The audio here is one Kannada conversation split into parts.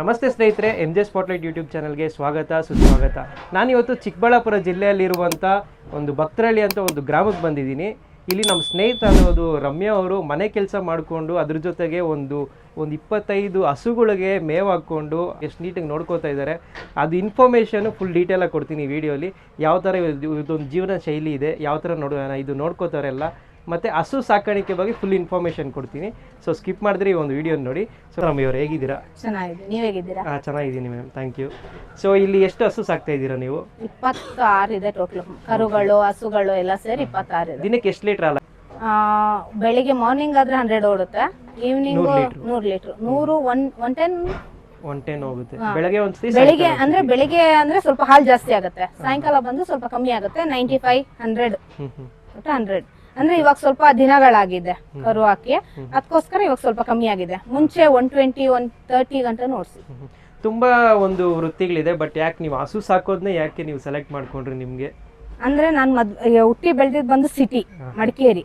ನಮಸ್ತೆ ಸ್ನೇಹಿತರೆ, MJ ಸ್ಪಾಟ್ಲೈಟ್ ಯೂಟ್ಯೂಬ್ ಚಾನಲ್ಗೆ ಸ್ವಾಗತ ಸುಸ್ವಾಗತ. ನಾನಿವತ್ತು ಚಿಕ್ಕಬಳ್ಳಾಪುರ ಜಿಲ್ಲೆಯಲ್ಲಿರುವಂಥ ಒಂದು ಭಕ್ತರಳ್ಳಿ ಅಂತ ಒಂದು ಗ್ರಾಮಕ್ಕೆ ಬಂದಿದ್ದೀನಿ. ಇಲ್ಲಿ ನಮ್ಮ ಸ್ನೇಹಿತರಾದವರು ರಮ್ಯಾ ಅವರು ಮನೆ ಕೆಲಸ ಮಾಡಿಕೊಂಡು ಅದ್ರ ಜೊತೆಗೆ ಒಂದು 25 ಹಸುಗಳಿಗೆ ಮೇವು ಹಾಕ್ಕೊಂಡು ಎಷ್ಟು ನೀಟಾಗಿ ನೋಡ್ಕೋತಾ ಇದ್ದಾರೆ. ಅದು ಇನ್ಫಾರ್ಮೇಷನು ಫುಲ್ ಡೀಟೇಲಾಗಿ ಕೊಡ್ತೀನಿ ಈ ವಿಡಿಯೋಲಿ. ಯಾವ ಥರ ಇದೊಂದು ಜೀವನ ಶೈಲಿ ಇದೆ, ಯಾವ ಥರ ಇದು ನೋಡ್ಕೋತಾರೆಲ್ಲ, ಮತ್ತು ಹಸು ಸಾಕಾಣಿಕೆ ಬಗ್ಗೆ ಫುಲ್ ಇನ್ಫಾರ್ಮೇಷನ್ ಕೊಡ್ತೀನಿ. ಸೊ ಸ್ಕಿಪ್ ಮಾಡಿದ್ರೆ ಈ ಒಂದು ವಿಡಿಯೋ ನೋಡಿ. ಸೊ ರಮ್ಯ ಅವರು ಹೇಗಿದ್ದೀರಾ? ಚೆನ್ನಾಗಿದೆ, ನೀವು ಹೇಗಿದ್ದೀರಾ? ಚೆನ್ನಾಗಿದ್ದೀನಿ ಮ್ಯಾಮ್, ಥ್ಯಾಂಕ್ ಯು. ಸೊ ಇಲ್ಲಿ ಎಷ್ಟು ಹಸು ಸಾಕ್ತಾ ಇದ್ದೀರಾ ನೀವು? 26 ಇದೆ ಟೋಟಲ್. ಕರುಗಳು ಹಸುಗಳು ಎಲ್ಲ ಸೇರಿ 26 ಇದೆ. ದಿನಕ್ಕೆ ಎಷ್ಟು ಲೀಟರ್ ಹಾಲು? ಬೆಳಿಗ್ಗೆ ಮಾರ್ನಿಂಗ್ ಆದ್ರೆ 100 ಓಡುತ್ತೆ, ಈವ್ನಿಂಗ್ 100 ಲೀಟರ್ 110 ಹೋಗುತ್ತೆ. ಬೆಳಗ್ಗೆ ಬೆಳಿಗ್ಗೆ ಅಂದ್ರೆ ಸ್ವಲ್ಪ ಹಾಲು ಜಾಸ್ತಿ ಆಗುತ್ತೆ, ಸಾಯಂಕಾಲ ಬಂದು ಸ್ವಲ್ಪ ಕಮ್ಮಿ ಆಗುತ್ತೆ. 95 100 ಅಂದ್ರೆ ಇವಾಗ ಸ್ವಲ್ಪ ದಿನಗಳಾಗಿದೆ ಕರು ಹಾಕಿ, ಅದಕ್ಕೋಸ್ಕರ ಇವಾಗ ಸ್ವಲ್ಪ ಕಮ್ಮಿ ಆಗಿದೆ. ಮುಂಚೆ 120 130 ಗಂಟೆ ಓಡಿಸಿ. ತುಂಬಾ ಒಂದು ವೃತ್ತಿಗಳಿದೆ, ಬಟ್ ಯಾಕೆ ನೀವು ಹಸು ಸಾಕೋದನ್ನೇ ಯಾಕೆ ನೀವು ಸೆಲೆಕ್ಟ್ ಮಾಡ್ಕೊಂಡ್ರಿ? ನಿಮ್ಗೆ ಅಂದ್ರೆ ನಾನು ಹುಟ್ಟಿ ಬೆಳೆದಿದ್ ಬಂದು ಸಿಟಿ ಮಡಿಕೇರಿ,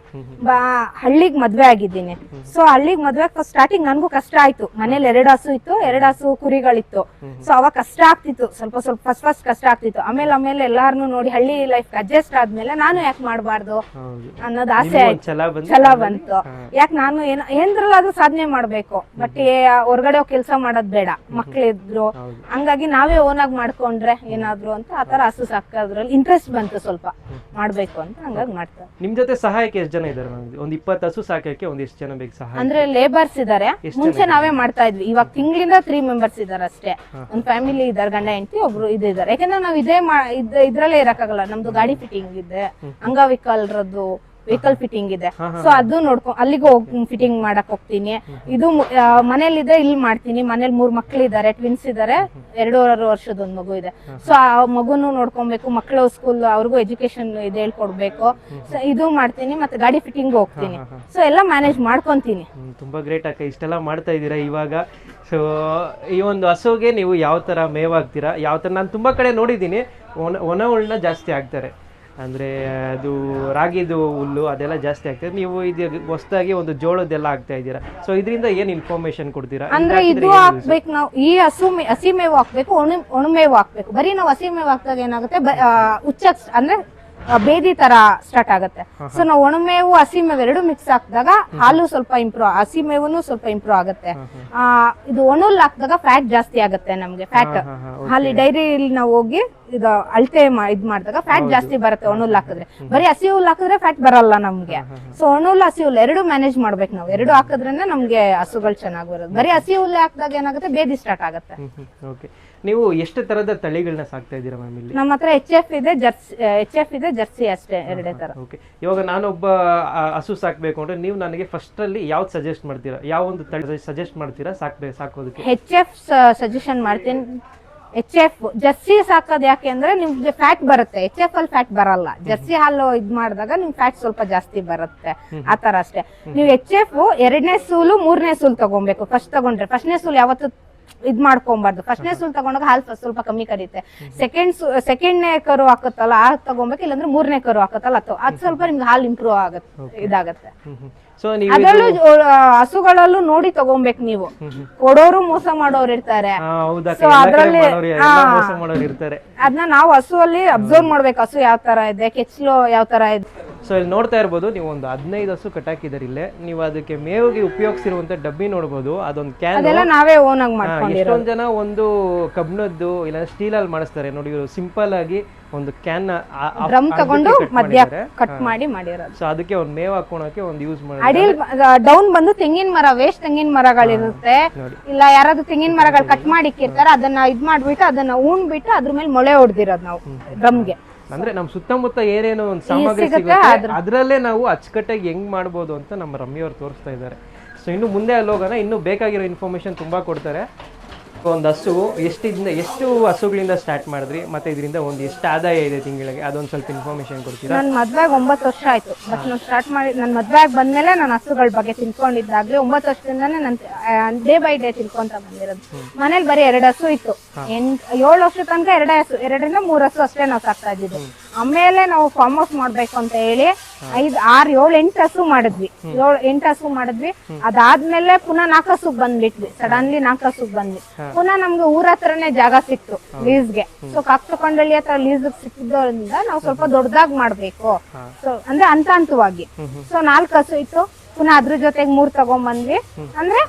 ಹಳ್ಳಿಗ್ ಮದ್ವೆ ಆಗಿದ್ದೀನಿ. ಸೊ ಹಳ್ಳಿಗ್ ಮದ್ವೆ ಸ್ಟಾರ್ಟಿಂಗ್ ನನ್ಗೂ ಕಷ್ಟ ಆಯ್ತು. ಮನೇಲಿ 2 ಹಸು ಇತ್ತು, 2 ಹಸು ಕುರಿಗಳಿತ್ತು. ಸೊ ಅವಾಗ ಕಷ್ಟ ಆಗ್ತಿತ್ತು, ಸ್ವಲ್ಪ ಫಸ್ಟ್ ಕಷ್ಟ ಆಗ್ತಿತ್ತು. ಆಮೇಲೆ ಎಲ್ಲಾರನು ನೋಡಿ ಹಳ್ಳಿ ಲೈಫ್ ಅಡ್ಜಸ್ಟ್ ಆದ್ಮೇಲೆ ನಾನು ಯಾಕೆ ಮಾಡ್ಬಾರ್ದು ಅನ್ನೋದು ಆಸೆ ಆಯ್ತು, ಛಲ ಬಂತು. ಯಾಕೆ ನಾನು ಏನ್ರಲ್ಲಾದ್ರೂ ಸಾಧನೆ ಮಾಡ್ಬೇಕು, ಬಟ್ ಹೊರಗಡೆ ಕೆಲಸ ಮಾಡೋದ್ ಬೇಡ, ಮಕ್ಳಿದ್ರು. ಹಂಗಾಗಿ ನಾವೇ ಓನಾಗಿ ಮಾಡ್ಕೊಂಡ್ರೆ ಏನಾದ್ರು ಅಂತ ಆತರ ಹಸು ಸಾಕೋದ್ರಲ್ಲಿ ಇಂಟ್ರೆಸ್ಟ್ ಬಂತು, ಸ್ವಲ್ಪ ಮಾಡ್ಬೇಕು ಅಂತ ಹಂಗಾಗಿ ಮಾಡ್ತಾರೆ. ನಿಮ್ ಜೊತೆ ಸಹಾಯಕ್ಕೆ ಎಷ್ಟು ಜನ ಇದ್ದಾರೆ? ಒಂದು 20 ಹಸು ಸಾಕಕ್ಕೆ ಎಷ್ಟು ಜನ ಬೇಕು ಸಹಾಯ? ಅಂದ್ರೆ ಲೇಬರ್ಸ್ ಇದಾರೆ. ಮುಂಚೆ ನಾವೇ ಮಾಡ್ತಾ ಇದ್ವಿ, ಇವಾಗ ತಿಂಗಳಿಂದ 3 ಮೆಂಬರ್ಸ್ ಇದಾರೆ ಅಷ್ಟೇ. ಒಂದು ಫ್ಯಾಮಿಲಿ ಇದಾರೆ, ಗಂಡ ಹೆಂಡತಿ ಒಬ್ರು ಇದ್ದಾರೆ. ಯಾಕಂದ್ರೆ ನಾವು ಇದ್ರಲ್ಲೇ ಇರಕ್ಕಾಗಲ್ಲ, ನಮ್ದು ಗಾಡಿ ಫಿಟ್ಟಿಂಗ್ ಇದೆ, ಅಂಗವಿಕಲರದ್ದು ವೆಹಿಕಲ್ ಫಿಟ್ಟಿಂಗ್ ಇದೆ. ಸೊ ಅದು ಅಲ್ಲಿಗೂ ಫಿಟ್ಟಿಂಗ್ ಮಾಡಕ್ ಹೋಗ್ತೀನಿ. ಇದು ಮನೇಲಿದೆ, ಇಲ್ಲಿ ಮಾಡ್ತೀನಿ. ಮನೇಲಿ 3 ಮಕ್ಳು ಇದಾರೆ, ಟ್ವಿನ್ಸ್ ಇದಾರೆ, 2.5 ವರ್ಷದ ಒಂದು ಮಗು ಇದೆ. ಸೊ ಆ ಮಗುನು ನೋಡ್ಕೊಬೇಕು, ಮಕ್ಕಳು ಸ್ಕೂಲ್ ಅವ್ರಿಗೂ ಎಜುಕೇಶನ್ ಇದೆ ಹೇಳ್ಕೊಡ್ಬೇಕು. ಸೊ ಇದು ಮಾಡ್ತೀನಿ, ಮತ್ತೆ ಗಾಡಿ ಫಿಟ್ಟಿಂಗ್ ಹೋಗ್ತೀನಿ. ಸೊ ಎಲ್ಲ ಮ್ಯಾನೇಜ್ ಮಾಡ್ಕೊಂತೀನಿ. ತುಂಬಾ ಗ್ರೇಟ್ ಅಕ್ಕ, ಇಷ್ಟೆಲ್ಲ ಮಾಡ್ತಾ ಇದ್ದೀರಾ ಇವಾಗ. ಸೊ ಈ ಒಂದು ಹಸುಗೆ ನೀವು ಯಾವ ತರ ಮೇವಾಗ್ತೀರಾ? ಯಾವ ತರ ನಾನು ತುಂಬಾ ಕಡೆ ನೋಡಿದ್ದೀನಿ, ಒಣ ಹುಲ್ಲನ್ನ ಜಾಸ್ತಿ ಹಾಕ್ತಾರೆ, ಅಂದ್ರೆ ಅದು ರಾಗಿದು ಹುಲ್ಲು ಅದೆಲ್ಲ ಜಾಸ್ತಿ ಆಗ್ತದೆ. ನೀವು ಇದು ಹೊಸದಾಗಿ ಒಂದು ಜೋಳದೆಲ್ಲ ಆಗ್ತಾ ಇದ್ದೀರಾ. ಸೊ ಇದರಿಂದ ಏನ್ ಇನ್ಫಾರ್ಮೇಶನ್ ಕೊಡ್ತೀರಾ? ಅಂದ್ರೆ ಇದು ಹಾಕ್ಬೇಕು ನಾವು, ಈ ಹಸಿ ಮೇವು ಹಾಕ್ಬೇಕು, ಒಣಮೇವು ಹಾಕ್ಬೇಕು. ಬರೀ ನಾವು ಹಸಿ ಮೇವು ಹಾಕ್ದಾಗ ಏನಾಗುತ್ತೆ, ಅಂದ್ರೆ ಬೇದಿ ತರ ಸ್ಟಾರ್ಟ್ ಆಗುತ್ತೆ. ಸೊ ನಾವು ಒಣಮೇವು ಹಸಿ ಮೇವು 2 ಮಿಕ್ಸ್ ಹಾಕಿದಾಗ ಹಾಲು ಸ್ವಲ್ಪ ಇಂಪ್ರೂವ್, ಹಸಿ ಮೇವು ಸ್ವಲ್ಪ ಇಂಪ್ರೂವ್ ಆಗುತ್ತೆ. ಇದು ಒಣಹುಲ್ ಹಾಕಿದಾಗ ಫ್ಯಾಟ್ ಜಾಸ್ತಿ ಆಗುತ್ತೆ ನಮ್ಗೆ. ಫ್ಯಾಟ್ ಅಲ್ಲಿ ಡೈರಿಲಿ ನಾವು ಹೋಗಿ ಇದು ಅಳತೆ ಇದ್ ಮಾಡಿದಾಗ ಫ್ಯಾಟ್ ಜಾಸ್ತಿ ಬರುತ್ತೆ ಒಣಹುಲ್ ಹಾಕಿದ್ರೆ. ಬರೀ ಹಸಿ ಹುಲ್ ಹಾಕಿದ್ರೆ ಫ್ಯಾಟ್ ಬರಲ್ಲ ನಮ್ಗೆ. ಸೊ ಒಣಹುಲ್ ಹಸಿ ಹುಲ್ 2 ಮ್ಯಾನೇಜ್ ಮಾಡ್ಬೇಕು ನಾವು. 2 ಹಾಕಿದ್ರೇನೆ ನಮ್ಗೆ ಹಸುಗಳು ಚೆನ್ನಾಗಿ ಬರೋದು. ಬರೀ ಹಸಿ ಹುಲ್ಲೆ ಹಾಕಿದಾಗ ಏನಾಗುತ್ತೆ, ಬೇದಿ ಸ್ಟಾರ್ಟ್ ಆಗುತ್ತೆ. ನೀವು ಎಷ್ಟು ತರದ ತಳಿಗಳನ್ನ ಸಾಕ್ತಾ ಇದ್ದೀರಾ ಮ್ಯಾಮ್ ಇಲ್ಲಿ? ನಮ್ಮ ಹತ್ರ HF ಇದೆ, ಜರ್ಸಿ ಅಷ್ಟೇ, 2 ತರ. ಇವಾಗ ನಾನೊಬ್ಬ ಹಸು ಸಾಕ್ಬೇಕು ಅಂದ್ರೆ ನೀವು ನನಗೆ ಫಸ್ಟ್ ಅಲ್ಲಿ ಯಾವ್ದು ಸಜೆಸ್ಟ್ ಮಾಡ್ತೀರಾ? ಯಾವ ಒಂದು ತಳಿ ಸಜೆಸ್ಟ್ ಮಾಡ್ತೀರಾ ಸಾಕೋದಕ್ಕೆ? HF ಸಜೆಷನ್ ಮಾಡ್ತೀನಿ. HF ಜರ್ಸಿ ಸಾಕೋದು ಯಾಕೆ ಅಂದ್ರೆ ನಿಮ್ಗೆ ಫ್ಯಾಟ್ ಬರುತ್ತೆ, HF ಅಲ್ಲಿ ಫ್ಯಾಟ್ ಬರಲ್ಲ. ಜರ್ಸಿ ಹಾಲು ಇದ್ ಮಾಡಿದಾಗ ನಿಮ್ಗೆ ಫ್ಯಾಟ್ ಸ್ವಲ್ಪ ಜಾಸ್ತಿ ಬರುತ್ತೆ, ಆತರ ಅಷ್ಟೇ. ನೀವು HF 2ನೇ ಸೂಲು 3ನೇ ಸೂಲು ತಗೊಬೇಕು. ಫಸ್ಟ್ ತಗೊಂಡ್ರೆ 1ನೇ ಸೂಲು ಯಾವತ್ತು ಇದ್ ಮಾಡ್ಕೊಬಾರ್ದು. 1ನೇ ಸೂಲ್ ತಗೊಂಡಾಗ ಹಾಲು ಸ್ವಲ್ಪ ಕಮ್ಮಿ ಕರೀತೆ. ಸೆಕೆಂಡ್ನೇ ಕರು ಹಾಕತ್ತಲ್ಲ ಆ ತಗೊಬೇಕು, ಇಲ್ಲಾಂದ್ರೆ 3ನೇ ಕರು ಹಾಕತ್ತಲ್ಲ ಅದು ಸ್ವಲ್ಪ ನಿಮ್ಗೆ ಹಾಲು ಇಂಪ್ರೂವ್ ಆಗತ್ತೆ, ಇದಾಗತ್ತೆ. ಅದರಲ್ಲೂ ಹಸುಗಳಲ್ಲೂ ನೋಡಿ ತಗೊಬೇಕು ನೀವು. ಕೊಡೋರು ಮೋಸ ಮಾಡೋರು ಇರ್ತಾರೆ, ಅದನ್ನ ನಾವು ಹಸುವಲ್ಲಿ ಅಬ್ಸರ್ವ್ ಮಾಡ್ಬೇಕು. ಹಸು ಯಾವ ತರ ಇದೆ, ಕೆಚ್ಚಲು ಯಾವ ತರ ಇದೆ. ಸೊ ಇಲ್ಲಿ ನೋಡ್ತಾ ಇರ್ಬೋದು, ನೀವು ಒಂದು 15 ಹಸು ಕಟ್ಟಾಕಿದಾರೆ ಇಲ್ಲೇ. ನೀವು ಅದಕ್ಕೆ ಮೇವಿಗೆ ಉಪಯೋಗಿಸಿರುವಂತ ಡಬ್ಬಿ ನೋಡ್ಬೋದು, ಅದೊಂದು ಕ್ಯಾನ್ ನಾವೇ ಓನ್ ಆಗಿ ಮಾಡ್ಕೊಂಡಿರೋದು. ಎಷ್ಟೊಂದು ಜನ ಒಂದು ಕಬ್ಬಿಣದ್ದು ಇಲ್ಲ ಸ್ಟೀಲ್ ಅಲ್ಲಿ ಮಾಡಿಸ್ತಾರೆ ನೋಡಿ, ಇವರು ಸಿಂಪಲ್ ಆಗಿ ಒಂದು ಕ್ಯಾನ್ ಡ್ರಮ್ ತಗೊಂಡು ಮಧ್ಯ ಕಟ್ ಮಾಡಿ ಮಾಡಿರೋದು. ಸೊ ಅದಕ್ಕೆ ಒಂದು ಮೇವು ಹಾಕೋಣಕ್ಕೆ ಒಂದು ಯೂಸ್ ಮಾಡಿ. ಅಡಿಲ್ ಡೌನ್ ಬಂದು ತೆಂಗಿನ ಮರ, ವೇಸ್ಟ್ ತೆಂಗಿನ ಮರಗಳಿರುತ್ತೆ, ಇಲ್ಲ ಯಾರಾದ್ರೂ ತೆಂಗಿನ ಮರಗಳು ಕಟ್ ಮಾಡಿ ಇಕ್ಕಿರ್ತಾರೆ, ಅದನ್ನ ಇದ್ ಮಾಡ್ಬಿಟ್ಟು ಅದನ್ನ ಉಣ್ಬಿಟ್ಟು ಅದ್ರ ಮೇಲೆ ಮೊಳೆ ಹೊಡೆದಿರೋದು ನಾವು ಡ್ರಮ್ಗೆ. ಅಂದ್ರೆ ನಮ್ ಸುತ್ತಮುತ್ತ ಏನೇನು ಒಂದು ಸಾಮಗ್ರಿ ಸಿಗುತ್ತೆ ಅದ್ರಲ್ಲೇ ನಾವು ಅಚ್ಚುಕಟ್ಟಾಗಿ ಹೆಂಗ್ ಮಾಡ್ಬೋದು ಅಂತ ನಮ್ಮ ರಮ್ಯ ಅವ್ರು ತೋರಿಸ್ತಾ ಇದ್ದಾರೆ. ಸೊ ಇನ್ನು ಮುಂದೆ ಅಲ್ಲಿ ಹೋಗೋಣ, ಇನ್ನೂ ಬೇಕಾಗಿರೋ ಇನ್ಫಾರ್ಮೇಶನ್ ತುಂಬಾ ಕೊಡ್ತಾರೆ. ಒಂದು ಹಸು ಎಷ್ಟು ಹಸುಗಳಿಂದ ಸ್ಟಾರ್ಟ್ ಮಾಡಿದ್ರಿ, ಮತ್ತೆ ಇದರಿಂದ ಒಂದು ಎಷ್ಟು ಆದಾಯ ಇದೆ ತಿಂಗಳಿಗೆ, ಅದೊಂದು ಸ್ವಲ್ಪ ಇನ್ಫಾರ್ಮೇಶನ್ ಕೊಡ್ತೀರಾ? ನನ್ನ ಮದ್ವೆಗೆ 9 ವರ್ಷ ಆಯ್ತು. ಬಟ್ ನಾನು ಸ್ಟಾರ್ಟ್ ಮಾಡಿ ನನ್ನ ಮದ್ವೆಗೆ ಬಂದ್ಮೇಲೆ ನಾನು ಹಸುಗಳ ಬಗ್ಗೆ ತಿಳ್ಕೊಂಡಿದ್ದಾಗ್ಲಿ 9 ವರ್ಷದಿಂದಾನೇ ನಾನು ಡೇ ಬೈ ಡೇ ತಿಳ್ಕೊಂತ ಬಂದಿರೋದು. ಮನೇಲಿ ಬರೀ 2 ಹಸು ಇತ್ತು. 7 ವರ್ಷ ತನಕ 2 ಹಸು, 2ರಿಂದ 3 ಹಸು ಅಷ್ಟೇ ನಾವು ಸಾಕ್ತಾ ಇದ್ದಿದ್ದು. ಆಮೇಲೆ ನಾವು ಫಾರ್ಮ್ ಹೌಸ್ ಮಾಡ್ಬೇಕು ಅಂತ ಹೇಳಿ 5, 6, 7, 8 ಹಸು ಮಾಡಿದ್ವಿ. 8 ಹಸು ಮಾಡಿದ್ವಿ. ಅದಾದ್ಮೇಲೆ ಪುನಃ 4 ಹಸುಗ್ ಬಂದ್ಬಿಟ್ವಿ. ಸಡನ್ಲಿ 4 ಹಸುಗ್ ಬಂದ್ವಿ. ಪುನಃ ನಮ್ಗೆ ಊರ ಹತ್ರನೇ ಜಾಗ ಸಿಕ್ತು ಲೀಸ್ಗೆ. ಸೊ ಕಾಕ್ತಕೊಂಡಳ್ಳಿ ಹತ್ರ ಲೀಸ್ ಸಿಕ್ಕಿದ್ರಿಂದ ನಾವು ಸ್ವಲ್ಪ ದೊಡ್ಡದಾಗ್ ಮಾಡ್ಬೇಕು. ಸೊ ಅಂದ್ರೆ ಹಂತವಾಗಿ. ಸೊ 4 ಹಸು ಇತ್ತು. ಪುನಃ ಅದ್ರ ಜೊತೆಗೆ 3 ತಗೊಂಡ್ಬಂದ್ವಿ. ಅಂದ್ರೆ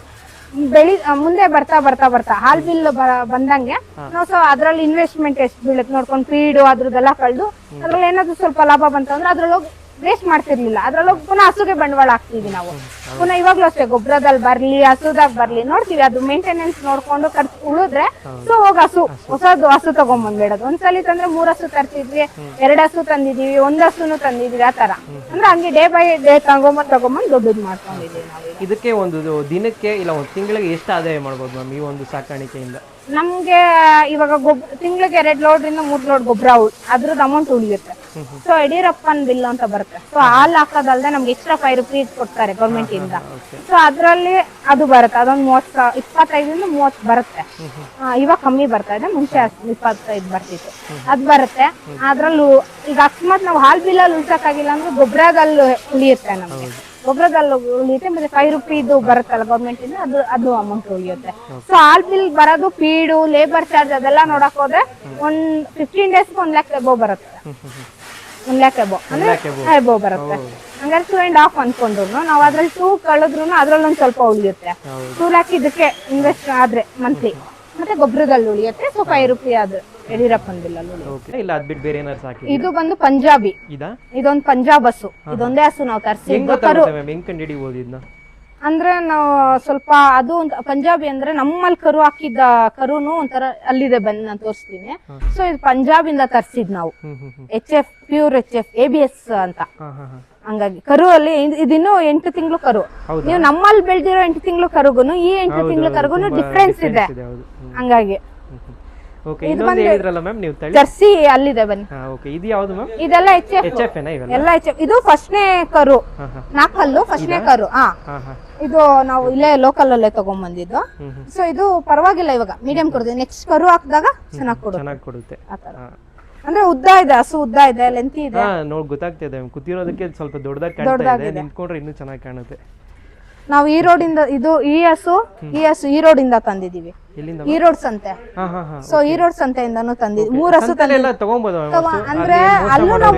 ಮುಂದೆ ಬರ್ತಾ ಹಾಲ್ ಬಿಲ್ ಬಂದಂಗೆ ನಾವು ಸೊ ಅದ್ರಲ್ಲಿ ಇನ್ವೆಸ್ಟ್ಮೆಂಟ್ ಎಷ್ಟು ಬೀಳುತ್ತೆ ನೋಡ್ಕೊಂಡು ಫೀಡು ಅದ್ರದ್ದೆಲ್ಲ ಕಳೆದು ಅದ್ರಲ್ಲಿ ಏನಾದ್ರು ಸ್ವಲ್ಪ ಲಾಭ ಬಂತಂದ್ರೆ ಅದ್ರೊಳಗೆ ವೇಸ್ಟ್ ಮಾಡ್ತಿರ್ಲಿಲ್ಲ. ಅದ್ರೊಳಗೆ ಪುನಃ ಹಸುಗೆ ಬಂಡವಾಳ ಹಾಕ್ತಿವಿ ನಾವು. ಪುನಃ ಇವಾಗ್ಲೂ ಅಷ್ಟೇ ಗೊಬ್ಬರದಲ್ಲಿ ಬರ್ಲಿ ಹಸುದಾಗ ಬರ್ಲಿ ನೋಡ್ತೀವಿ. ಅದು ಮೇಂಟೆನೆನ್ಸ್ ನೋಡ್ಕೊಂಡು ಖರ್ಚು ಉಳಿದ್ರೆ ಸೊ ಹೋಗಿ ಹೊಸದು ಹಸು ತಗೊಂಡ್ಬಂದ್ಬಿಡೋದು. ಒಂದ್ಸಲಿ ತಂದ್ರೆ 3 ಹಸು ತರ್ತಿದ್ವಿ, 2 ಹಸು ತಂದಿದೀವಿ, 1 ಹಸುನು ತಂದಿದೀವಿ. ಆತರ ಅಂದ್ರೆ ಹಂಗೆ ಡೇ ಬೈ ಡೇ ತಗೊಂಬಂದ್ ದೊಡ್ಡದು ಮಾಡ್ಕೊಂಡಿದೀವಿ ನಾವು. ಇದಕ್ಕೆ ಒಂದು ದಿನಕ್ಕೆ ಇಲ್ಲ ಒಂದು ತಿಂಗಳಿಗೆ ಎಷ್ಟು ಆದಾಯ ಮಾಡ್ಬೋದು ಮ್ಯಾಮ್ ಈ ಒಂದು ಸಾಕಾಣಿಕೆಯಿಂದ? ನಮ್ಗೆ ಇವಾಗ ತಿಂಗಳಿಗೆ 2 ಲೋಡ್ರಿಂದ 3 ಲೋಡ್ ಗೊಬ್ಬರ ಅದ್ರದ್ದು ಅಮೌಂಟ್ ಉಳಿಯುತ್ತೆ. ಸೊ ಯಡಿಯೂರಪ್ಪನ್ ಬಿಲ್ ಅಂತ ಬರುತ್ತೆ. ಸೊ ಹಾಲ್ ಹಾಕೋದಲ್ದೆ ನಮ್ಗೆ ಎಕ್ಸ್ಟ್ರಾ 5 ರೂಪೀಸ್ ಕೊಡ್ತಾರೆ ಗೌರ್ಮೆಂಟ್ ಇಂದ. ಸೊ ಅದ್ರಲ್ಲಿ ಅದು ಬರುತ್ತೆ. ಅದೊಂದು 25ರಿಂದ 30 ಬರುತ್ತೆ. ಇವಾಗ ಕಮ್ಮಿ ಬರ್ತಾ ಇದೆ, ಮುಂಚೆ 25 ಬರ್ತಿತ್ತು. ಅದ್ ಬರುತ್ತೆ. ಅದ್ರಲ್ಲೂ ಈಗ ಅಕಸ್ಮಾತ್ ನಾವು ಹಾಲ್ ಬಿಲ್ಲಲ್ಲಿ ಉಳ್ಸಕ್ಕಾಗಿಲ್ಲ ಅಂದ್ರೆ ಗೊಬ್ಬರದಲ್ಲಿ ಉಳಿಯುತ್ತೆ ನಮ್ಗೆ. ಗೊಬ್ಬರದಲ್ಲಿ ಉಳಿಯುತ್ತೆ. ಮತ್ತೆ 5 ರೂಪೀದು ಬರುತ್ತಲ್ಲ ಗೌರ್ಮೆಂಟ್ ಇಂದ ಅದು ಅಮೌಂಟ್ ಉಳಿಯುತ್ತೆ. ಸೊ ಹಾಲ್ ಬಿಲ್ ಬರೋದು ಫೀಡು ಲೇಬರ್ ಚಾರ್ಜ್ ಅದೆಲ್ಲ ನೋಡಕ್ ಹೋದ್ರೆ ಒಂದ್ 15 ಡೇಸ್ಗೆ 1 ಲಕ್ಷ ಎಬೋ ಬರುತ್ತೆ. 1 ಲಕ್ಷ ಎಬೋ ಅಂದ್ರೆ ಎಬೋ ಬರುತ್ತೆ. ಹಂಗಾರೆ 2.5 ಅನ್ಕೊಂಡ್ರು ನಾವು ಅದ್ರಲ್ಲಿ 2 ಕಳೆದ್ರು ಅದ್ರಲ್ಲಿ ಒಂದ್ ಸ್ವಲ್ಪ ಉಳಿಯುತ್ತೆ. 2 ಲಕ್ಷ ಇದಕ್ಕೆ ಇನ್ವೆಸ್ಟ್ ಆದ್ರೆ ಮಂತ್ಲಿ. ಮತ್ತೆ ಗೊಬ್ಬರದಲ್ಲಿ ಉಳಿಯುತ್ತೆ. ಸೊ 5 ರೂಪಾಯಿ ಆದ್ರೆ ಯಡಿಯೂರಪ್ಪನ್ ಬಿಲ್ ಅಲ್ಲಿ ಇಲ್ಲ ಅದ್ ಬಿಟ್ಟು ಬೇರೆ ಏನಾದ್ರು ಸಾಕಿ? ಇದು ಬಂದು ಪಂಜಾಬಿ. ಇದೊಂದು ಪಂಜಾಬ್ ಹಸು. ಇದೊಂದೇ ಹಸು ನಾವು ತರಿಸಿದ್ದು. ಹೆಂಗ್ ಕಂಡಿಡಿಬಹುದು ಇದನ್ನ? ಅಂದ್ರೆ ನಾವು ಸ್ವಲ್ಪ ಅದು ಪಂಜಾಬಿ ಅಂದ್ರೆ ನಮ್ಮಲ್ಲಿ ಕರು ಹಾಕಿದ್ದ ಕರುನು ಒಂಥರ ಅಲ್ಲಿದೆ ಬಂದು ನಾನು ತೋರಿಸ್ತೀನಿ. ಸೊ ಇದು ಪಂಜಾಬಿಂದ ತರಿಸಿದ್ ನಾವು. HF ಪ್ಯೂರ್ HF ABS ಅಂತ. ಹಂಗಾಗಿ ಕರು ಅಲ್ಲಿ ಇದಿನ್ನು 8 ತಿಂಗಳು ಕರು. ನೀವು ನಮ್ಮಲ್ಲಿ ಬೆಳೆದಿರೋ 8 ತಿಂಗಳು ಕರುಗುನು ಈ 8 ತಿಂಗಳು ಕರುಗುನು ಡಿಫ್ರೆನ್ಸ್ ಇದೆ. ಹಂಗಾಗಿ ಜರ್ಸಿ ಅಲ್ಲಿದೆ ಬನ್ನಿ. ಇದೆಲ್ಲ HF ಎಲ್ಲ HF. ಇದು ಫಸ್ಟ್ನೇ ಕರು, 4 ಹಲ್ಲು ಫಸ್ಟ್ನೇ ಕರು. ಇದು ನಾವು ಇಲ್ಲೇ ಲೋಕಲ್ ಅಲ್ಲೇ ತಗೊಂಡ್ಬಂದಿದ್ದು. ಸೊ ಇದು ಪರವಾಗಿಲ್ಲ, ಇವಾಗ ಮೀಡಿಯಂ ಕೊಡುತ್ತೆ. ನೆಕ್ಸ್ಟ್ ಕರು ಹಾಕಿದಾಗ ಚೆನ್ನಾಗಿ ಕೊಡುತ್ತೆ. ಅಂದ್ರೆ ಉದ್ದ ಇದೆ, ಹಸು ಉದ್ದ ಇದೆ, ಲೆಂತಿ ಇದೆ. ನೋಡಿ ಗೊತ್ತಾಗ್ತಿದೆ, ಕೂತಿರೋದಕ್ಕೆ ಸ್ವಲ್ಪ ದೊಡ್ಡದಾಗಿ ಕಾಣ್ತಾ ಇದೆ. ನಿಂತ್ಕೊಂಡ್ರೆ ಇನ್ನೂ ಚೆನ್ನಾಗಿ ಕಾಣುತ್ತೆ. ನಾವು ಈ ರೋಡಿಂದ ಈ ಹಸು ಈ ರೋಡಿಂದ ತಂದಿದೀವಿ. ಈ ರೋಡ್ ಸಂತೆ. ಸೊ ಈ ರೋಡ್ ಸಂತೆಯಿಂದಾನು ತಂದಿದ್ವಿ. 3 ಹಸು ಅಂದ್ರೆ ಅಲ್ಲೂ ನಾವು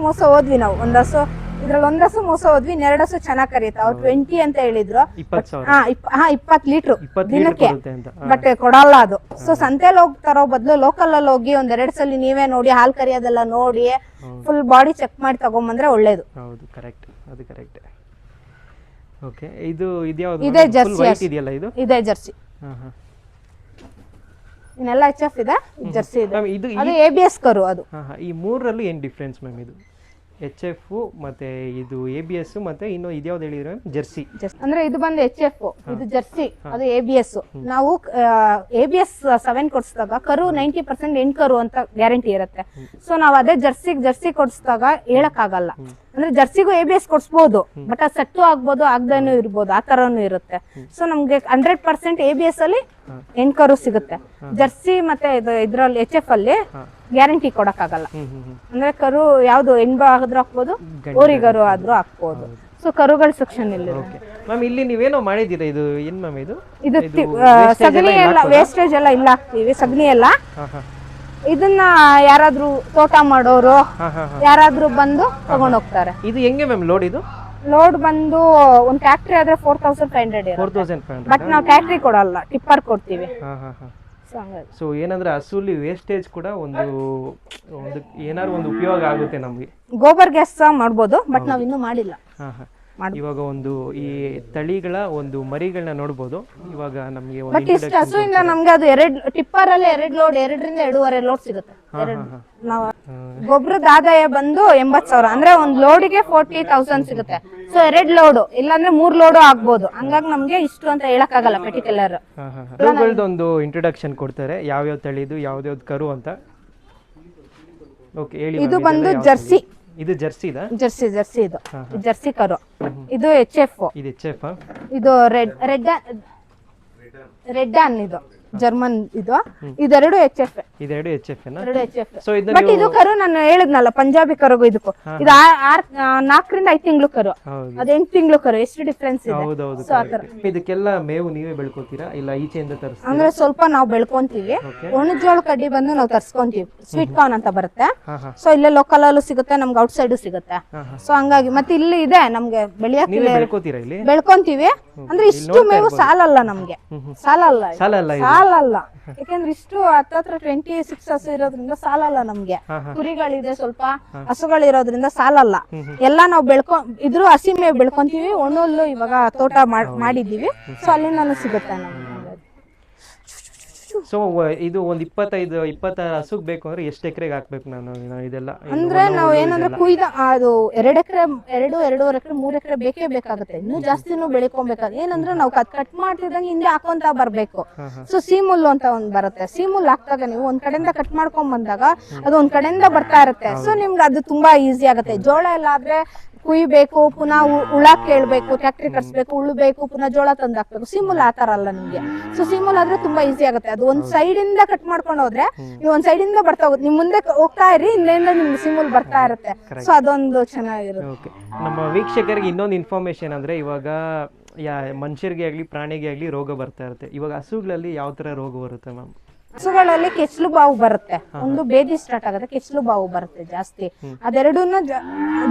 ಮೋಸ ಹೋದ್ವಿ ನಾವು. ಒಂದ್ ಹಸು ಇದ್ರಲ್ಲಿ 1 ಹಸು ಮೋಸ ಹೋದ್ವಿ. 2 ಹಸು ಚೆನ್ನಾಗ್ ಕರೀತ. ಅವ್ರು 20 ಅಂತ ಹೇಳಿದ್ರು. 20 ಲೀಟ್ರು ದಿನಕ್ಕೆ, ಬಟ್ ಕೊಡಲ್ಲ ಅದು. ಸೊ ಸಂತೆಲ್ ಹೋಗಿ ತರೋ ಬದಲು ಲೋಕಲ್ ಅಲ್ಲಿ ಹೋಗಿ 1-2 ಸಲ ನೀವೇ ನೋಡಿ ಹಾಲ್ ಕರಿಯೋದೆಲ್ಲ ನೋಡಿ ಫುಲ್ ಬಾಡಿ ಚೆಕ್ ಮಾಡಿ ತಗೊಂಬಂದ್ರೆ ಒಳ್ಳೇದು. ಹೌದು, ಕರೆಕ್ಟ್, ಅದು ಕರೆಕ್ಟ್. ಓಕೆ, ಇದು ಇದ್ಯಾವುದು? ಇದೆ ಜರ್ಸಿ. ಇದೆಯಲ್ಲ ಇದು? ಇದೆ ಜರ್ಸಿ. ಇನ್ನೆಲ್ಲ HF ಇದೆ, ಜರ್ಸಿ ಇದೆ. ಅದು ABS ಕರು. ಅದು ಈ 3ರಲ್ಲೂ ಏನ್ ಡಿಫ್ರೆನ್ಸ್ ಮ್ಯಾಮ್? ಇದು HF ಮತ್ತೆ ಇದು ABS ಮತ್ತೆ ಇನ್ನು ಇದ್ಯಾವ್ದು ಹೇಳಿದ್ರೆ ಜರ್ಸಿ? ಅಂದ್ರೆ ಇದು ಬಂದು HF, ಇದು ಜರ್ಸಿ, ಅದು ABS. ನಾವು ABS 7 ಕೊಡ್ಸಿದಾಗ ಕರು 90% ಹೆಣ್ ಕರು ಅಂತ ಗ್ಯಾರಂಟಿ ಇರುತ್ತೆ. ಸೊ ನಾವು ಅದೇ ಜರ್ಸಿ ಕೊಡ್ಸಿದಾಗ ಹೇಳಕ್ ಆಗಲ್ಲ. ಅಂದ್ರೆ ಜರ್ಸಿಗೂ ABS ಕೊಡ್ಸ್ಬೋದು, ಬಟ್ ಅದು ಸೆಟ್ಟು ಆಗ್ಬೋದು, ಆಗದೇನು ಇರ್ಬೋದು, ಆ ತರನು ಇರುತ್ತೆ. ಸೊ ನಮ್ಗೆ 100% ABS ಅಲ್ಲಿ ಹೆಣ್ಕರು ಸಿಗುತ್ತೆ. ಜರ್ಸಿ ಮತ್ತೆ ಇದ್ರಲ್ಲಿ HF ಅಲ್ಲಿ ಗ್ಯಾರಂಟಿ ಕೊಡಕ್ ಆಗಲ್ಲ. ಅಂದ್ರೆ ಕರು ಯಾವ್ದು ಹೆಣ್ಬ ಆದ್ರೂ ಹಾಕ್ಬೋದು, ಓರಿಗರು ಆದ್ರೂ ಹಾಕ್ಬೋದು. ಸೊ ಕರುಗಳ ಸೆಕ್ಷನ್ ಇಲ್ಲಿ. ಮ್ಯಾಮ್ ಇಲ್ಲಿ ನೀವೇನೋ ಮಾಡಿದ್ದೀರಾ, ಇದು ಏನ್ ಮ್ಯಾಮ್? ಇದು ಸಗಣಿ ಎಲ್ಲ ವೇಸ್ಟೇಜ್ ಎಲ್ಲ ಇಲ್ಲ ಹಾಕ್ತಿವಿ. ಸಗಣಿ ಎಲ್ಲ ಇದನ್ನ ಯಾರಾದ್ರೂ ತೋಟ ಮಾಡೋರು ಯಾರಾದ್ರೂ ಬಂದು ತಗೊಂಡ್ ಹೋಗ್ತಾರೆ. ಇದು ಹೆಂಗೆ ಮ್ಯಾಮ್ ಲೋಡ್? ಇದು ಲೋಡ್ ಬಂದು ಒಂದ್ ಟ್ಯಾಕ್ಟ್ರಿ ಆದ್ರೆ 4500. ಬಟ್ ನಾವು ಟ್ಯಾಕ್ಟ್ರಿ ಕೊಡಲ್ಲ, ಟಿಪ್ಪರ್ ಕೊಡ್ತೀವಿ. ಸೊ ಏನಂದ್ರೆ ಹಸುಲಿ ವೇಸ್ಟೇಜ್ ಕೂಡ ಒಂದು ಏನಾದ್ರು ಒಂದು ಉಪಯೋಗ ಆಗುತ್ತೆ ನಮ್ಗೆ. ಗೋಬರ್ ಗ್ಯಾಸ್ ಮಾಡ್ಬೋದು, ಬಟ್ ನಾವ್ ಇನ್ನೂ ಮಾಡಿಲ್ಲ. ಇವಾಗ ಒಂದು ಈ ತಳಿಗಳ ಒಂದು ಮರಿಗಳನ್ನ ನೋಡ್ಬೋದು. ಇವಾಗ ನಮ್ಗೆ ಬಟ್ ಇಷ್ಟು ಹಸುವಿಂದ ನಮ್ಗೆ ಅದು 2 ಟಿಪ್ಪರ್ ಅಲ್ಲಿ 2 ಲೋಡ್, 2ರಿಂದ 2.5 ಲೋಡ್ ಸಿಗುತ್ತೆ. ನಾವು ಗೊಬ್ಬರದ ಆದಾಯ ಬಂದು 80,000. ಅಂದ್ರೆ ಒಂದ್ ಲೋಡಿಗೆ 40,000 ಸಿಗುತ್ತೆ. ಸೊ 2 ಲೋಡು ಇಲ್ಲಾಂದ್ರೆ 3 ಲೋಡು ಆಗ್ಬೋದು. ಹಂಗಾಗಿ ನಮ್ಗೆ ಇಷ್ಟು ಅಂತ ಹೇಳಕ್ ಆಗಲ್ಲ ಪರ್ಟಿಕ್ಯುಲರ್. ಒಂದು ಇಂಟ್ರೊಡಕ್ಷನ್ ಕೊಡ್ತಾರೆ, ಯಾವ್ಯಾವ ತಳಿದು ಯಾವ್ದಾವ್ದು ಕರು ಅಂತ. ಓಕೆ, ಹೇಳಿ. ಇದು ಬಂದು ಜರ್ಸಿ. ಇದು ಜರ್ಸಿ ಇದು ಜರ್ಸಿ ಕರು. ಇದು HF. ಇದು HF. ಇದು ರೆಡ್ ಅನ್. ಇದು ಜರ್ಮನ್ ಇದು ಇದೆರಡು HF ಇದೆರಡು HF ಎರಡು HF ಸೊ ಇದನ್ನ ಬಟ್ ಇದು ಕರು ನಾನು ಹೇಳಿದ್ನಲ್ಲ ಪಂಜಾಬಿ ಕರುಗೂ ಇದಕ್ಕೂ ಇದು 4ರಿಂದ 5 ತಿಂಗಳು ಕರು ಹೌದು ಅದು 8 ತಿಂಗಳು ಕರು ಎಷ್ಟು ಡಿಫ್ರೆನ್ಸ್ ಇದೆ ಹೌದೌದು ಸೊ ಆತರ ಇದಕ್ಕೆಲ್ಲ ಮೇವು ನೀವೇ ಬೆಳ್ಕೊತೀರಾ ಇಲ್ಲ ಈಚೆಯಿಂದ ತರಿಸ್ತೀರಾ ಅಂದ್ರೆ ಸ್ವಲ್ಪ ನಾವು ಬೆಳ್ಕೊಂತೀವಿ ಒಣಜೋಳ ಕಡ್ಡಿ ಬಂದು ನಾವು ತರ್ಸ್ಕೊಂತೀವಿ ಸ್ವೀಟ್ ಕಾರ್ನ್ ಅಂತ ಬರುತ್ತೆ ಹಾ ಹಾ ಸೊ ಇಲ್ಲೇ ಲೋಕಲ್ ಅಲ್ಲೂ ಸಿಗುತ್ತೆ ನಮ್ಗೆ ಔಟ್ ಸೈಡ್ ಸಿಗುತ್ತೆ ಸೊ ಹಂಗಾಗಿ ಮತ್ತೆ ಇಲ್ಲಿ ಇದೆ ನಮ್ಗೆ ಬೆಳೆಯಕ್ಕೆ ನೀವೇ ಬೆಳ್ಕೊತೀರಾ ಇಲ್ಲಿ ಬೆಳ್ಕೊಂತೀವಿ ಅಂದ್ರೆ ಇಷ್ಟು ಮೇವು ಸಾಲಲ್ಲ ನಮ್ಗೆ ಸಾಲಲ್ಲ ಇದು. ಸಾಲಲ್ಲ ಇದು ಸಾಲಲ್ಲ ಯಾಕಂದ್ರೆ ಇಷ್ಟು ಹತ್ತತ್ರ 26 ಹಸು ಇರೋದ್ರಿಂದ ಸಾಲಲ್ಲ ನಮ್ಗೆ ಕುರಿಗಳಿದೆ ಸ್ವಲ್ಪ ಹಸುಗಳಿರೋದ್ರಿಂದ ಸಾಲಲ್ಲ ಎಲ್ಲ ನಾವು ಇದ್ರು ಹಸಿ ಮೇವು ಬೆಳ್ಕೊಂತೀವಿ ಒಣಹುಲ್ಲು ಇವಾಗ ತೋಟ ಮಾಡಿದೀವಿ ಸೊ ಅಲ್ಲಿಂದಾನು ಸಿಗುತ್ತೆ ನಮ್ಗೆ ಸೊ ಇದು ಒಂದ್ 26 ಹಸುಗ್ ಬೇಕು ಅಂದ್ರೆ ಎಷ್ಟು ಎಕರೆಗೆ ಹಾಕ್ಬೇಕು ನಾನು ಇದೆಲ್ಲ ಅಂದ್ರೆ ನಾವು ಏನಂದ್ರೆ ಕುಯ್ದ ಅದು 2 ಎಕರೆ 2.5 ಎಕರೆ 3 ಎಕರೆ ಬೇಕೇ ಬೇಕಾಗುತ್ತೆ ಇನ್ನು ಜಾಸ್ತಿನೂ ಬೆಳ್ಕೊಬೇಕಾದ್ರೆ ಏನಂದ್ರೆ ನಾವು ಕಟ್ ಮಾಡ್ತಿದ್ದಂಗೆ ಹಿಂದೆ ಹಾಕೊಂತ ಬರ್ಬೇಕು ಸೊ ಸೀಮುಲ್ಲು ಅಂತ ಒಂದ್ ಬರುತ್ತೆ ಸೀಮುಲ್ ಹಾಕ್ದಾಗ ನೀವು ಒಂದ್ ಕಡೆಯಿಂದ ಕಟ್ ಮಾಡ್ಕೊಂಡ್ ಬಂದಾಗ ಅದು ಒಂದ್ ಕಡೆಯಿಂದ ಬರ್ತಾ ಇರುತ್ತೆ ಸೊ ನಿಮ್ಗೆ ಅದು ತುಂಬಾ ಈಸಿ ಆಗುತ್ತೆ ಜೋಳ ಎಲ್ಲ ಆದ್ರೆ ಕುಯ್ಬೇಕು ಪುನಃ ಹುಳ ಕೇಳ್ಬೇಕು ಟ್ಯಾಕ್ಟ್ರಿ ಕಟ್ಸ್ಬೇಕು ಉಳ್ಬೇಕು ಪುನಃ ಜೋಳ ತಂದು ಹಾಕ್ಬೇಕು ಸಿಮುಲ್ ಆತರ ಅಲ್ಲ ನಿಮ್ಗೆ ಸೊ ಸಿಮುಲ್ ಆದ್ರೆ ತುಂಬಾ ಈಸಿ ಆಗುತ್ತೆ ಅದು ಒಂದ್ ಸೈಡ್ ಇಂದ ಕಟ್ ಮಾಡ್ಕೊಂಡು ಹೋದ್ರೆ ನೀವು ಒಂದ್ ಸೈಡ್ ಇಂದ ಬರ್ತಾ ಹೋಗುತ್ತೆ ನಿಮ್ ಮುಂದೆ ಹೋಗ್ತಾ ಇರಿ ಹಿಂದೆಯಿಂದ ನಿಮ್ಗೆ ಸಿಮುಲ್ ಬರ್ತಾ ಇರುತ್ತೆ ಸೊ ಅದೊಂದು ಚೆನ್ನಾಗಿರುತ್ತೆ ನಮ್ಮ ವೀಕ್ಷಕರಿಗೆ ಇನ್ನೊಂದು ಇನ್ಫಾರ್ಮೇಶನ್ ಅಂದ್ರೆ ಇವಾಗ ಮನುಷ್ಯರಿಗೆ ಆಗ್ಲಿ ಪ್ರಾಣಿಗೆ ಆಗ್ಲಿ ರೋಗ ಬರ್ತಾ ಇರುತ್ತೆ ಇವಾಗ ಹಸುಗಳಲ್ಲಿ ಯಾವ ತರ ರೋಗ ಬರುತ್ತೆ ಮ್ಯಾಮ್ ಹಸುಗಳಲ್ಲಿ ಕೆಚ್ಚಲು ಬಾವು ಬರುತ್ತೆ ಒಂದು ಬೇದಿ ಸ್ಟಾರ್ಟ್ ಆಗುತ್ತೆ ಕೆಚ್ಚಲು ಬಾವು ಬರುತ್ತೆ ಜಾಸ್ತಿ ಅದೆರಡೂನು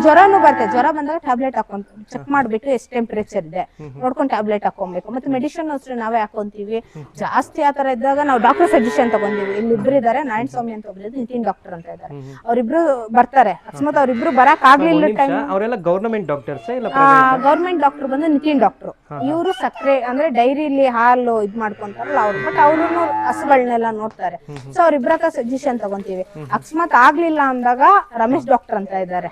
ಜ್ವರನು ಬರುತ್ತೆ ಜ್ವರ ಬಂದಾಗ ಟ್ಯಾಬ್ಲೆಟ್ ಹಾಕೊಂತ ಚೆಕ್ ಮಾಡ್ಬಿಟ್ಟು ಎಷ್ಟು ಟೆಂಪರೇಚರ್ ಇದೆ ನೋಡ್ಕೊಂಡು ಟ್ಯಾಬ್ಲೆಟ್ ಹಾಕೊಬೇಕು ಮತ್ತೆ ಮೆಡಿಸಿನ್ ಅಷ್ಟೇ ನಾವೇ ಹಾಕೊಂತೀವಿ ಜಾಸ್ತಿ ಆತರ ಇದ್ದಾಗ ನಾವು ಡಾಕ್ಟರ್ ಸಜೆಷನ್ ತಗೊಂತೀವಿ ಇಲ್ಲಿ ಇಬ್ರು ಇದಾರೆ ನಾರಾಯಣ ಸ್ವಾಮಿ ಅಂತ ಒಬ್ರು ನಿತಿನ್ ಡಾಕ್ಟರ್ ಅಂತ ಇದ್ದಾರೆ ಅವ್ರಿಬ್ರು ಬರ್ತಾರೆ ಅಕಸ್ಮಾತ್ ಅವ್ರಿಬ್ರು ಬರಕ್ ಆಗ್ಲಿಲ್ಲ ಟೈಮ್ ಅವರೆಲ್ಲ ಗವರ್ನಮೆಂಟ್ ಡಾಕ್ಟರ್ಸ್ ಇಲ್ಲ ಗವರ್ಮೆಂಟ್ ಡಾಕ್ಟರ್ ಬಂದು ನಿತಿನ್ ಡಾಕ್ಟರ್ ಇವರು ಸಕ್ಕರೆ ಅಂದ್ರೆ ಡೈರಿಲಿ ಹಾಲು ಇದ್ ಮಾಡ್ಕೊಂತಾರಲ್ಲ ಅವ್ರು ಬಟ್ ಅವ್ರು ಹಸುಗಳನ್ನೆಲ್ಲ ನೋಡ್ತಾರೆ ಸೊ ಅವ್ರಿಬ್ರ ಸಜೆಷನ್ ತಗೊಂತೀವಿ ಅಕಸ್ಮಾತ್ ಆಗ್ಲಿಲ್ಲ ಅಂದಾಗ ರಮೇಶ್ ಡಾಕ್ಟರ್ ಅಂತ ಇದ್ದಾರೆ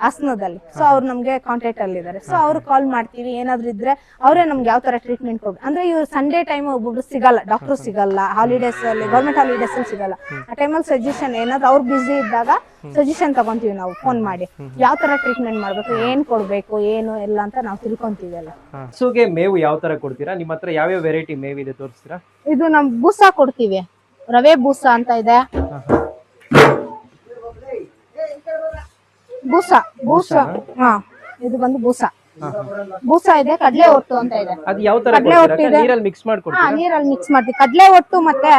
ಹಾಸನದಲ್ಲಿ ಸೊ ಅವ್ರು ನಮ್ಗೆ ಕಾಂಟ್ಯಾಕ್ಟ್ ಅಲ್ಲಿ ಇದಾರೆ ಸೊ ಅವ್ರು ಕಾಲ್ ಮಾಡ್ತೀವಿ ಏನಾದ್ರು ಇದ್ರೆ ಅವರೇ ನಮ್ಗೆ ಯಾವ ತರ ಟ್ರೀಟ್ಮೆಂಟ್ ಕೊಡ್ಬೇಕು ಅಂದ್ರೆ ಇವ್ರು ಸಂಡೇ ಟೈಮ್ ಒಬ್ಬೊಬ್ರು ಸಿಗಲ್ಲ ಡಾಕ್ಟರ್ ಸಿಗಲ್ಲ ಹಾಲಿಡೇಸ್ ಅಲ್ಲಿ ಗವರ್ಮೆಂಟ್ ಹಾಲಿಡೇಸ್ ಅಲ್ಲಿ ಸಿಗಲ್ಲ ಆ ಟೈಮಲ್ಲಿ ಸಜೆಷನ್ ಏನಾದ್ರು ಅವ್ರು ಬಿಸಿ ಇದ್ದಾಗ ಸಜೆಷನ್ ತಗೊಂತೀವಿ ನಾವು ಫೋನ್ ಮಾಡಿ ಯಾವ ತರ ಟ್ರೀಟ್ಮೆಂಟ್ ಮಾಡ್ಬೇಕು ಏನ್ ಕೊಡ್ಬೇಕು ಏನು ಎಲ್ಲ ಅಂತ ನಾವು ತಿಳ್ಕೊಂತೀವಿ ಅಲ್ಲ ಹಸುಗೆ ಮೇವು ಯಾವ ತರ ಕೊಡ್ತೀರಾ ನಿಮ್ಮ ಹತ್ರ ಯಾವ್ಯಾವ ವೆರೈಟಿ ಮೇವ್ ಇದೆ ತೋರಿಸ್ತೀರಾ ಇದು ನಮ್ ಬೂಸ ಕೊಡ್ತೀವಿ ರವೆ ಬೂಸ ಅಂತ ಇದೆ ಬೂಸ ಹಾ ಇದು ಬಂದು ಬೂಸ ಇದೆ ಕಡ್ಲೆ ಒಟ್ಟು ಅಂತ ಇದೆ ಅದು ಯಾವ ತರ ನೀರಲ್ಲಿ ಮಿಕ್ಸ್ ಮಾಡ್ಕೊಡ್ತೀರಾ ನೀರಲ್ಲಿ ಮಿಕ್ಸ್ ಮಾಡ್ತೀವಿ ಕಡ್ಲೆ ಒಟ್ಟು ಮತ್ತೆ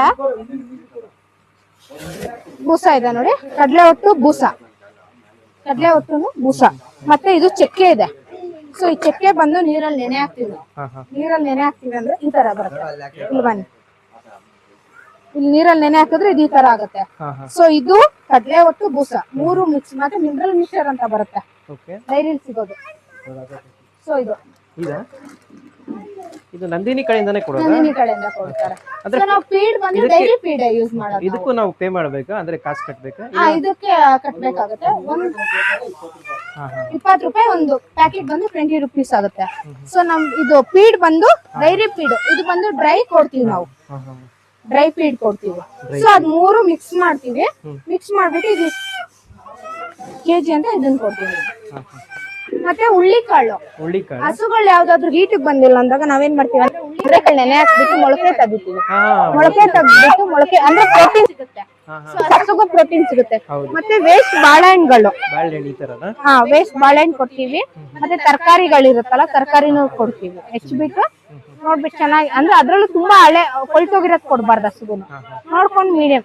ಬೂಸ ಇದೆ ನೋಡಿ ಕಡ್ಲೆ ಒಟ್ಟು ಬೂಸ ಮತ್ತೆ ಇದು ಚಕ್ಕೆ ಇದೆ ಸೊ ಈ ಚಕ್ಕೆ ಬಂದು ನೀರಲ್ಲಿ ನೆನೆ ಹಾಕ್ತಿವಿ ಅಂದ್ರೆ ಈ ತರ ಬರುತ್ತೆ ಇಲ್ಲಿ ಬನ್ನಿ ಇಲ್ಲಿ ನೀರಲ್ಲಿ ನೆನೆ ಹಾಕಿದ್ರೆ ಇದು ಈ ತರ ಆಗುತ್ತೆ ಸೊ ಇದು ಕಡ್ಲೆ ಒಟ್ಟು ಬೂಸ 3 ಮಿಕ್ಸ್ ಮತ್ತೆ ಮಿನರಲ್ ಮಿಕ್ಸರ್ ಅಂತ ಬರುತ್ತೆ ಡೈರಿಲಿ ಸಿಗೋದು ಸೊ ಇದು ನಂದಿನಿ ಕಡೆಯಿಂದಾನೇ ಕೊಡೋದು ನಂದಿನಿ ಕಡೆಯಿಂದ ಕೊಡ್ತಾರೆ ಅಂದ್ರೆ ನಾವು ಫೀಡ್ ಬಂದು ಡೈರಿ ಫೀಡ್ ಯೂಸ್ ಮಾಡೋದು ಇದಕ್ಕೂ ನಾವು ಪೇ ಮಾಡಬೇಕಾ ಅಂದ್ರೆ ಕಾಸು ಕಟ್ಟಬೇಕಾ ಇದಕ್ಕೆ ಕಟ್ಟಬೇಕಾಗುತ್ತೆ 20 ರೂಪಾಯಿ ಒಂದು ಪ್ಯಾಕೆಟ್ ಬಂದು 20 ರೂಪೀಸ್ ಆಗುತ್ತೆ ಸೊ ನಮ್ ಇದು ಫೀಡ್ ಬಂದು ಡೈರಿ ಫೀಡ್ ಇದು ಬಂದು ಡ್ರೈ ಕೊಡ್ತೀವಿ ನಾವು ಡ್ರೈ ಫೀಡ್ ಕೊಡ್ತೀವಿ ಸೊ ಅದ್ 3 ಮಿಕ್ಸ್ ಮಾಡ್ತೀವಿ ಮಿಕ್ಸ್ ಮಾಡ್ಬಿಟ್ಟು ಇದು ಕೆಜಿ ಅಂತ ಇದನ್ನ ಕೊಡ್ತೀವಿ ಮತ್ತೆ ಹುಳ್ಳಿಕಾಳು ಹಸುಗಳು ಯಾವ್ದಾದ್ರು ಹೀಟಿಗೆ ಬಂದಿಲ್ಲ ಅಂದಾಗ ನಾವೇನ್ ಮಾಡ್ತೀವಿ ಅಂದ್ರೆ ಹುಳ್ಳಿಕಾಳು ನೆನೆ ಹಾಕ್ಬಿಟ್ಟು ಮೊಳಕೆ ತೆಗಿತೀವಿ ಮೊಳಕೆ ಅಂದ್ರೆ ಪ್ರೋಟೀನ್ ಸಿಗುತ್ತೆ ಹಸುಗೂ ಪ್ರೋಟೀನ್ ಸಿಗುತ್ತೆ ಮತ್ತೆ ವೇಸ್ಟ್ ಬಾಳೆಹಣ್ಣುಗಳು ವೇಸ್ಟ್ ಬಾಳೆಹಣ್ಣು ಕೊಡ್ತೀವಿ ಮತ್ತೆ ತರಕಾರಿಗಳಿರುತ್ತಲ್ಲ ತರಕಾರಿನೂ ಕೊಡ್ತೀವಿ ಹೆಚ್ಚಿಬಿಟ್ಟು ನೋಡ್ಬಿಟ್ಟು ಚೆನ್ನಾಗಿ ಅಂದ್ರೆ ಅದ್ರಲ್ಲೂ ತುಂಬಾ ಹಳೆ ಕೊಳ್ತೋಗಿರೋದ್ ಕೊಡ್ಬಾರ್ದು ಹಸುಗುನು ನೋಡ್ಕೊಂಡು ಮೀಡಿಯಂ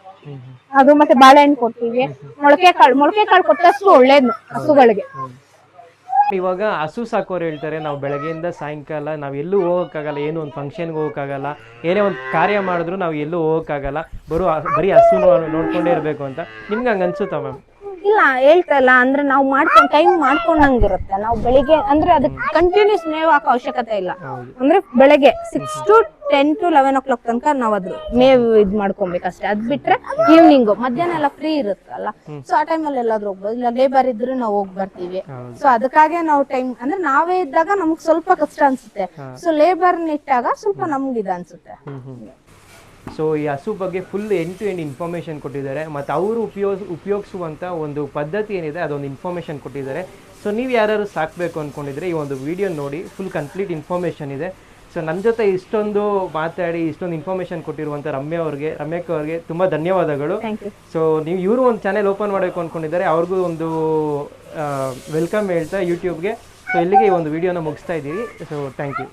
ಅದು ಮತ್ತೆ ಬಾಳೆಹಣ್ಣು ಕೊಡ್ತೀವಿ ಮೊಳಕೆ ಕಾಳು ಕೊಟ್ಟಷ್ಟು ಒಳ್ಳೇದು ಹಸುಗಳಿಗೆ ಇವಾಗ ಹಸು ಸಾಕೋರು ಹೇಳ್ತಾರೆ ನಾವು ಬೆಳಗ್ಗೆಯಿಂದ ಸಾಯಂಕಾಲ ನಾವು ಎಲ್ಲೂ ಹೋಗೋಕ್ಕಾಗಲ್ಲ ಏನೋ ಒಂದು ಫಂಕ್ಷನ್ಗೆ ಹೋಗೋಕ್ಕಾಗಲ್ಲ ಏನೇ ಒಂದು ಕಾರ್ಯ ಮಾಡಿದ್ರು ನಾವು ಎಲ್ಲೂ ಹೋಗೋಕ್ಕಾಗಲ್ಲ ಬರೀ ಹಸು ನೋಡ್ಕೊಂಡೇ ಇರಬೇಕು ಅಂತ ನಿಮ್ಗೆ ಹಂಗೆ ಅನ್ಸುತ್ತಾ ಮ್ಯಾಮ್ ಇಲ್ಲ ಹೇಳ್ತಲ್ಲ ಅಂದ್ರೆ ನಾವು ಟೈಮ್ ಮಾಡ್ಕೊಂಡಂಗಿರುತ್ತೆ ನಾವು ಬೆಳಿಗ್ಗೆ ಅಂದ್ರೆ ಅದಕ್ಕೆ ಕಂಟಿನ್ಯೂಸ್ ಮೇವು ಹಾಕೋ ಅವಶ್ಯಕತೆ ಇಲ್ಲ ಅಂದ್ರೆ ಬೆಳಗ್ಗೆ 6 to 10 to 11 o'clock ತನಕ ನಾವ್ ಅದ್ರ ಮೇವು ಇದ್ ಮಾಡ್ಕೊಬೇಕಷ್ಟೇ ಅದ್ ಬಿಟ್ರೆ ಈವ್ನಿಂಗ್ ಮಧ್ಯಾಹ್ನ ಎಲ್ಲ ಫ್ರೀ ಇರುತ್ತಲ್ಲ ಸೊ ಆ ಟೈಮಲ್ಲಿ ಎಲ್ಲಾದ್ರೂ ಹೋಗ್ಬೋದು ಇಲ್ಲ ಲೇಬರ್ ಇದ್ರೆ ನಾವು ಹೋಗಿ ಬರ್ತೀವಿ ಸೊ ಅದಕ್ಕಾಗೆ ನಾವು ಟೈಮ್ ಅಂದ್ರೆ ನಾವೇ ಇದ್ದಾಗ ನಮ್ಗೆ ಸ್ವಲ್ಪ ಕಷ್ಟ ಅನ್ಸುತ್ತೆ ಸೊ ಲೇಬರ್ ಇಟ್ಟಾಗ ಸ್ವಲ್ಪ ನಮ್ಗೆ ಇದು ಅನ್ಸುತ್ತೆ ಸೊ ಈ ಹಸು ಬಗ್ಗೆ full end to end information ಕೊಟ್ಟಿದ್ದಾರೆ ಮತ್ತು ಅವರು ಉಪಯೋಗಿಸುವಂಥ ಒಂದು ಪದ್ಧತಿ ಏನಿದೆ ಅದೊಂದು ಇನ್ಫಾರ್ಮೇಷನ್ ಕೊಟ್ಟಿದ್ದಾರೆ ಸೊ ನೀವು ಯಾರು ಸಾಕಬೇಕು ಅಂದ್ಕೊಂಡಿದ್ರೆ ಈ ಒಂದು ವಿಡಿಯೋ ನೋಡಿ ಫುಲ್ ಕಂಪ್ಲೀಟ್ ಇನ್ಫಾರ್ಮೇಷನ್ ಇದೆ ಸೊ ನನ್ನ ಜೊತೆ ಇಷ್ಟೊಂದು ಮಾತಾಡಿ ಇಷ್ಟೊಂದು ಇನ್ಫಾರ್ಮೇಷನ್ ಕೊಟ್ಟಿರುವಂಥ ರಮ್ಯಕ್ಕ ಅವ್ರಿಗೆ ತುಂಬ ಧನ್ಯವಾದಗಳು. Thank you. ಸೊ ನೀವು ಇವರು ಒಂದು ಚಾನೆಲ್ ಓಪನ್ ಮಾಡಬೇಕು ಅಂದ್ಕೊಂಡಿದ್ದಾರೆ, ಅವ್ರಿಗೂ ಒಂದು ವೆಲ್ಕಮ್ ಹೇಳ್ತಾ ಯೂಟ್ಯೂಬ್ಗೆ. ಸೊ ಇಲ್ಲಿಗೆ ಈ ಒಂದು ವಿಡಿಯೋನ ಮುಗಿಸ್ತಾ ಇದ್ದೀವಿ. So thank you.